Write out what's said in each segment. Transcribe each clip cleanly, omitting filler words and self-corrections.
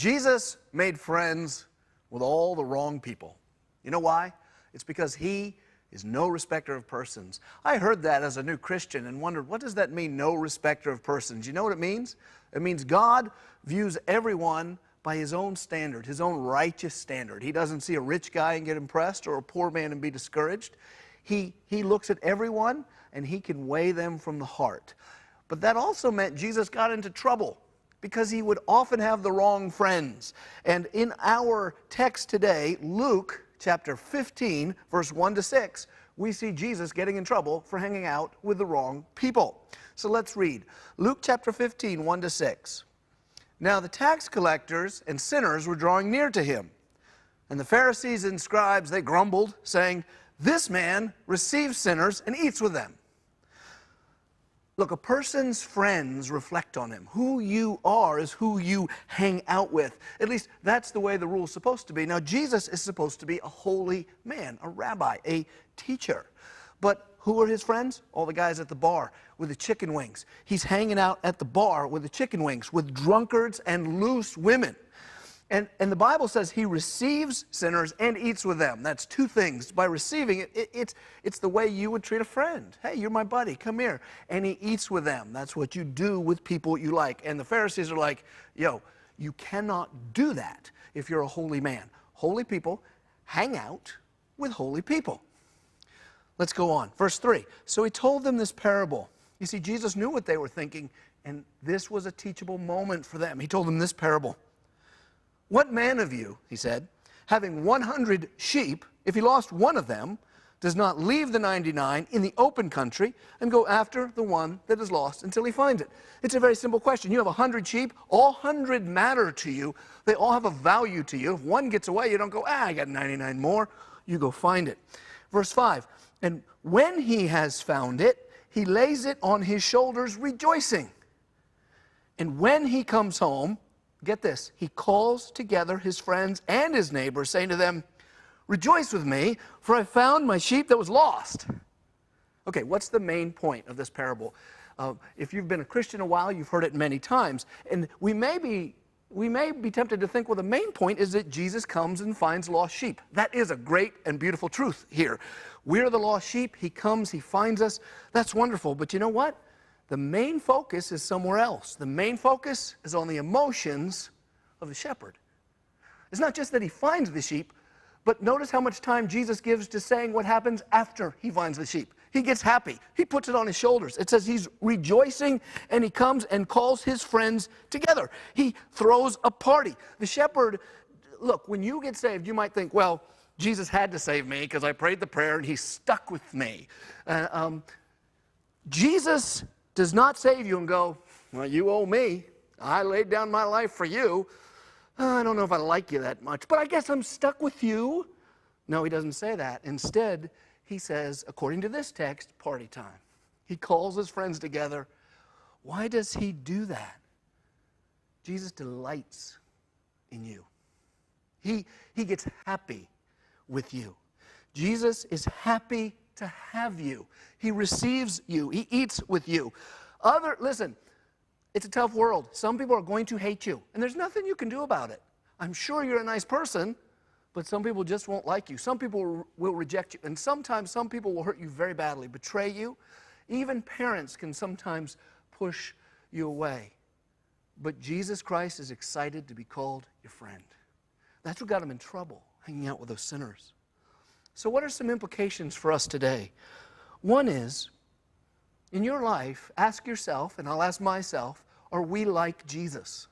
Jesus made friends with all the wrong people. You know why? It's because he is no respecter of persons. I heard that as a new Christian and wondered, what does that mean, no respecter of persons? You know what it means? It means God views everyone by his own standard, his own righteous standard. He doesn't see a rich guy and get impressed or a poor man and be discouraged. He looks at everyone and he can weigh them from the heart. But that also meant Jesus got into trouble because he would often have the wrong friends. And in our text today, Luke chapter 15, verse 1 to 6, we see Jesus getting in trouble for hanging out with the wrong people. So let's read. Luke chapter 15, 1 to 6. Now the tax collectors and sinners were drawing near to him. And the Pharisees and scribes, they grumbled, saying, "This man receives sinners and eats with them." Look, a person's friends reflect on him. Who you are is who you hang out with. At least that's the way the rule's supposed to be. Now, Jesus is supposed to be a holy man, a rabbi, a teacher. But who are his friends? All the guys at the bar with the chicken wings. He's hanging out at the bar with the chicken wings, with drunkards and loose women. And the Bible says he receives sinners and eats with them. That's two things. By receiving it, it's the way you would treat a friend. Hey, you're my buddy, come here. And he eats with them. That's what you do with people you like. And the Pharisees are like, yo, you cannot do that if you're a holy man. Holy people hang out with holy people. Let's go on. Verse 3. So he told them this parable. You see, Jesus knew what they were thinking, and this was a teachable moment for them. He told them this parable. What man of you, he said, having 100 sheep, if he lost one of them, does not leave the 99 in the open country and go after the one that is lost until he finds it? It's a very simple question. You have 100 sheep. All 100 matter to you. They all have a value to you. If one gets away, you don't go, I got 99 more. You go find it. Verse 5, and when he has found it, he lays it on his shoulders rejoicing. And when he comes home, get this, he calls together his friends and his neighbors, saying to them, rejoice with me, for I found my sheep that was lost. Okay, what's the main point of this parable? If you've been a Christian a while, you've heard it many times. And we may be tempted to think, well, the main point is that Jesus comes and finds lost sheep. That is a great and beautiful truth here. We're the lost sheep. He comes, he finds us. That's wonderful. But you know what? The main focus is somewhere else. The main focus is on the emotions of the shepherd. It's not just that he finds the sheep, but notice how much time Jesus gives to saying what happens after he finds the sheep. He gets happy. He puts it on his shoulders. It says he's rejoicing, and he comes and calls his friends together. He throws a party. The shepherd, look, when you get saved, you might think, well, Jesus had to save me because I prayed the prayer and he stuck with me. Jesus does not save you and go, well, you owe me. I laid down my life for you. I don't know if I like you that much, but I guess I'm stuck with you. No, he doesn't say that. Instead, he says, according to this text, party time. He calls his friends together. Why does he do that? Jesus delights in you. He gets happy with you. Jesus is happy to have you. He receives you. He eats with you. Listen, it's a tough world. Some people are going to hate you, and there's nothing you can do about it. I'm sure you're a nice person, but some people just won't like you. Some people will reject you, and sometimes some people will hurt you very badly, betray you. Even parents can sometimes push you away. But Jesus Christ is excited to be called your friend. That's what got him in trouble, hanging out with those sinners. So what are some implications for us today? One is, in your life, ask yourself, and I'll ask myself, are we like Jesus?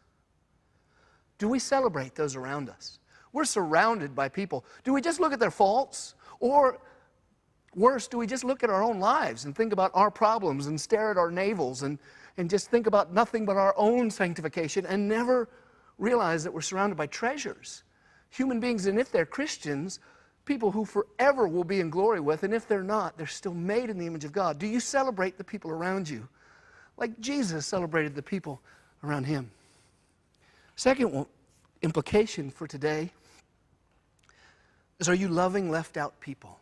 Do we celebrate those around us? We're surrounded by people. Do we just look at their faults? Or worse, do we just look at our own lives and think about our problems and stare at our navels and just think about nothing but our own sanctification and never realize that we're surrounded by treasures? Human beings, and if they're Christians, people who forever will be in glory with, and if they're not, they're still made in the image of God. Do you celebrate the people around you like Jesus celebrated the people around him? Second implication for today is, are you loving left out people?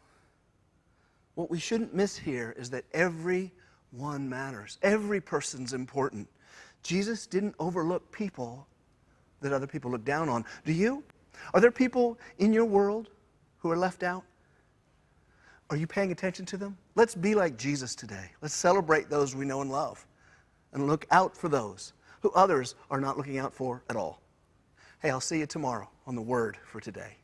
What we shouldn't miss here is that everyone matters. Every person's important. Jesus didn't overlook people that other people look down on? Do you? Are there people in your world who are left out? Are you paying attention to them? Let's be like Jesus today. Let's celebrate those we know and love and look out for those who others are not looking out for at all. Hey, I'll see you tomorrow on the Word for Today.